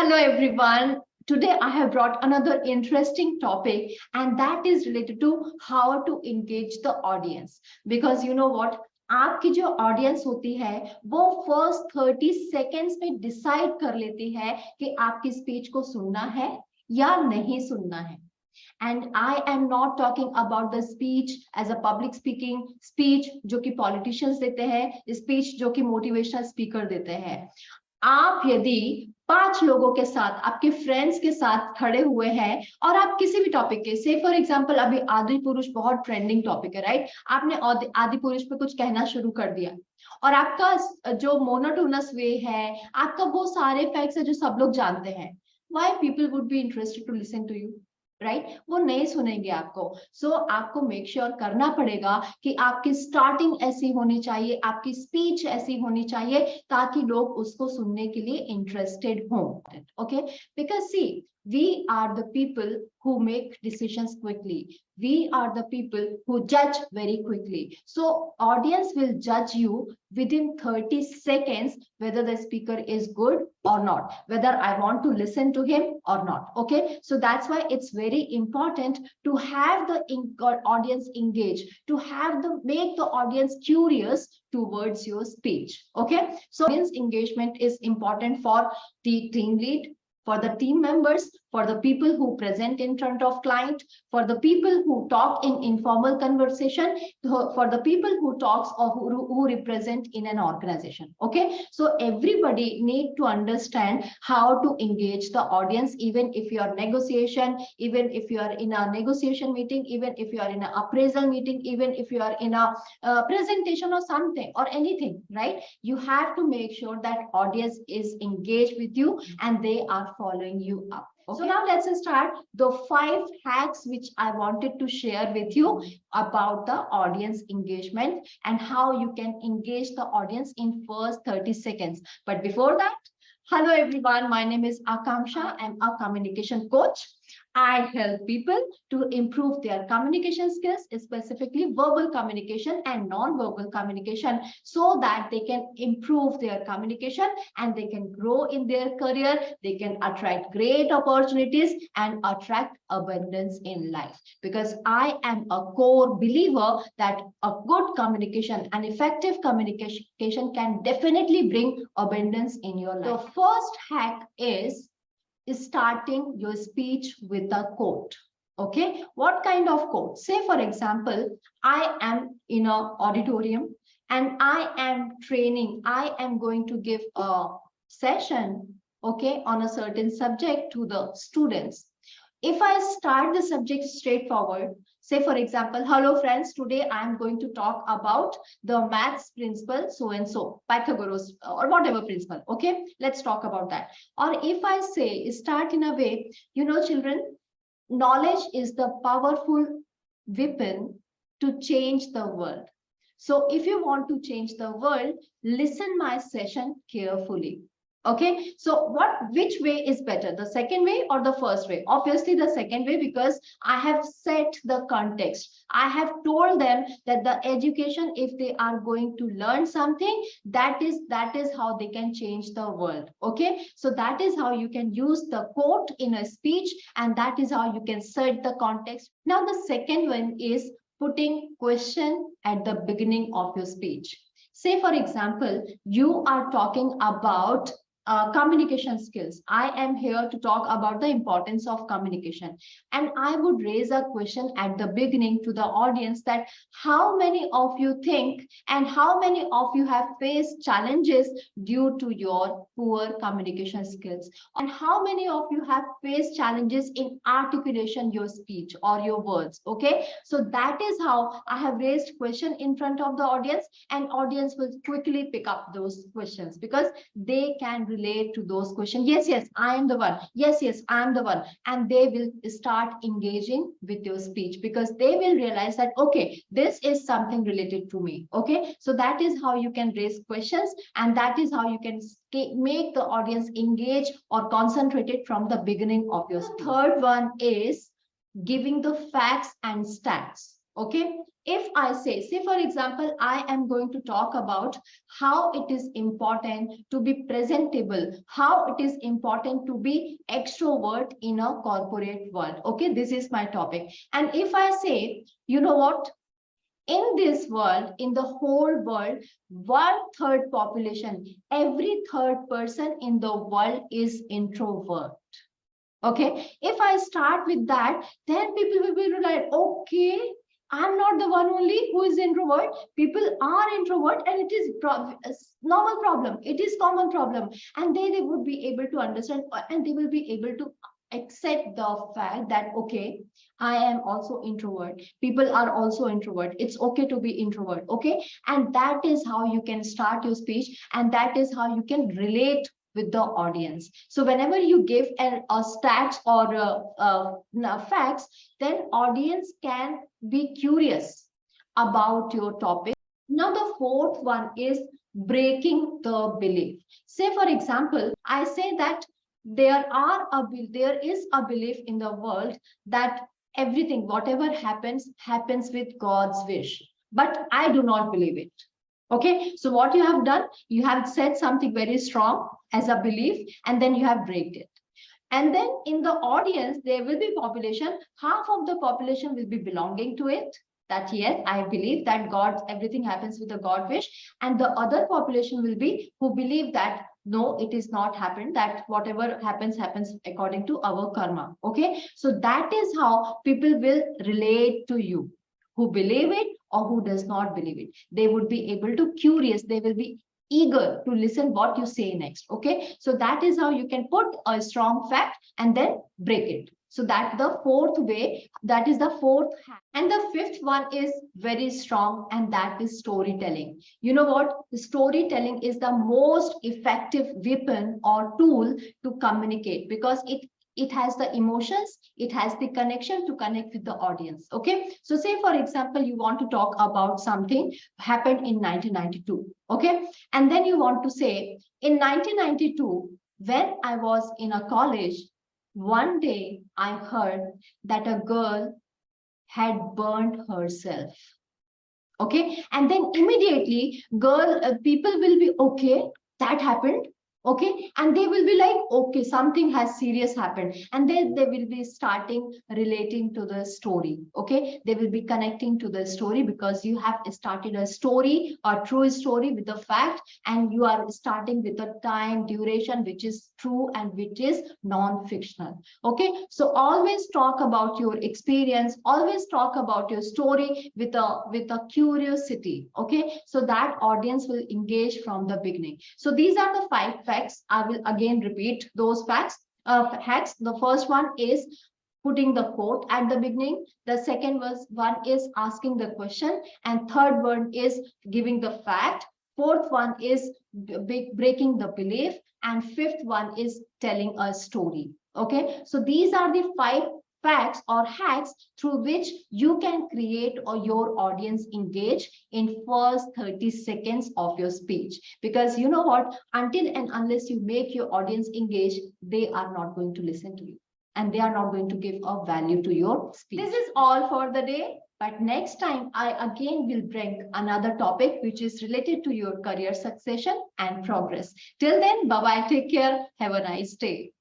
Hello everyone. Today I have brought another interesting topic, and that is related to how to engage the audience. Because you know what? आपकी जो audience होती है वो first 30 seconds में decide कर लेती है कि आपकी स्पीच को सुनना है या नहीं सुनना है. And I am not talking about the speech as a public speaking speech जो कि politicians देते हैं, speech जो कि motivational speaker देते हैं. आप यदि 5 लोगों के साथ, आपके फ्रेंड्स के साथ खड़े हुए हैं और आप किसी भी टॉपिक के, से फॉर एग्जांपल अभी आदि पुरुष बहुत ट्रेंडिंग टॉपिक है, राइट? आपने आदि पुरुष पे कुछ कहना शुरू कर दिया और आपका जो मोनोटोनस वे है, आपका वो सारे फैक्ट्स है जो सब लोग जानते हैं. Why people would be interested to listen to you, right? वो नहीं सुनेंगे आपको. सो आपको मेक श्योर करना पड़ेगा कि आपकी स्टार्टिंग ऐसी होनी चाहिए, आपकी स्पीच ऐसी होनी चाहिए ताकि लोग उसको सुनने के लिए इंटरेस्टेड हों. Okay, because see, we are the people who make decisions quickly. We are the people who judge very quickly. So audience will judge you within 30 seconds whether the speaker is good or not, whether I want to listen to him or not. Okay, so that's why it's very important to have the audience engage, to have the make the audience curious towards your speech. Okay, so audience engagement is important for the team lead, for the team members, for the people who present in front of client, for the people who talk in informal conversation, for the people who talks or who represent in an organization. Okay, so everybody need to understand how to engage the audience, even if you are negotiation, even if you are in a negotiation meeting, even if you are in an appraisal meeting, even if you are in a presentation or something or anything, right? You have to make sure that audience is engaged with you and they are following you up. Okay. So now let's start the 5 hacks which I wanted to share with you about the audience engagement and how you can engage the audience in first 30 seconds. But before that, hello everyone, my name is Akanksha. I'm a communication coach. I help people to improve their communication skills, specifically verbal communication and non-verbal communication, so that they can improve their communication and they can grow in their career, they can attract great opportunities and attract abundance in life. Because I am a core believer that a good communication, an effective communication can definitely bring abundance in your life. The first hack is starting your speech with a quote. Okay, what kind of quote? Say for example, I am in an auditorium and I am training, I am going to give a session, okay, on a certain subject to the students. If I start the subject straightforward, say for example, hello friends, today I am going to talk about the maths principle so and so, Pythagoras or whatever principle. Okay, let's talk about that. Or if I say, start in a way, you know children, knowledge is the powerful weapon to change the world. So if you want to change the world, listen my session carefully. Okay, so which way is better, the second way or the first way? Obviously the second way, because I have set the context. I have told them that the education, if they are going to learn something, that is how they can change the world. Okay, so that is how you can use the quote in a speech, and that is how you can set the context. Now the second one is putting question at the beginning of your speech. Say for example, you are talking about communication skills. I am here to talk about the importance of communication, and I would raise a question at the beginning to the audience that how many of you think and how many of you have faced challenges due to your poor communication skills, and how many of you have faced challenges in articulation your speech or your words. Okay, so that is how I have raised question in front of the audience, and audience will quickly pick up those questions because they can relate to those questions. Yes, I am the one. Yes, I am the one. And they will start engaging with your speech because they will realize that, okay, this is something related to me. Okay, so that is how you can raise questions, and that is how you can make the audience engage or concentrated from the beginning of your speech. The third one is giving the facts and stats. Okay, if I say for example, I am going to talk about how it is important to be presentable, how it is important to be extrovert in a corporate world. Okay, this is my topic. And if I say, you know what, in this world, in the whole world, 1/3 population, every third person in the world is introvert. Okay, if I start with that, then people will be like, okay, I'm not the one only who is introvert. People are introvert, and it is normal problem. It is common problem, and they would be able to understand, and they will be able to accept the fact that okay, I am also introvert. People are also introvert. It's okay to be introvert. Okay, and that is how you can start your speech, and that is how you can relate with the audience. So whenever you give a stats or facts, then audience can be curious about your topic. Now the fourth one is breaking the belief. Say for example, I say that there is a belief in the world that everything, whatever happens with God's wish, but I do not believe it. Okay, so what you have done, you have said something very strong as a belief, and then you have breaked it. And then in the audience, there will be population, half of the population will be belonging to it, that yes, I believe that God, everything happens with the God wish. And the other population will be who believe that no, it is not happened, that whatever happens according to our karma. Okay, so that is how people will relate to you, who believe it or who does not believe it. They would be able to curious, they will be eager to listen what you say next. Okay, so that is how you can put a strong fact and then break it. So that the fourth way, that is the fourth hack. And the fifth one is very strong, and that is storytelling. You know what, the storytelling is the most effective weapon or tool to communicate, because it has the emotions, it has the connection to connect with the audience. Okay, so say for example, you want to talk about something happened in 1992. Okay, and then you want to say, in 1992, when I was in a college, one day I heard that a girl had burned herself. Okay, and then immediately people will be okay, that happened. Okay, and they will be like, okay, something has serious happened, and then they will be starting relating to the story. Okay, they will be connecting to the story because you have started a story, a true story with the fact, and you are starting with the time duration which is true and which is non-fictional. Okay, so always talk about your experience, always talk about your story with a curiosity. Okay, so that audience will engage from the beginning. So these are the 5 facts. I will again repeat those facts. Hacks. The first one is putting the quote at the beginning. The second one is asking the question, and third one is giving the fact. Fourth one is breaking the belief, and fifth one is telling a story. Okay, so these are the 5 facts or hacks through which you can create or your audience engage in first 30 seconds of your speech. Because you know what, until and unless you make your audience engage, they are not going to listen to you, and they are not going to give a value to your speech. This is all for the day. But next time, I again will bring another topic which is related to your career succession and progress. Till then, bye-bye, take care, have a nice day.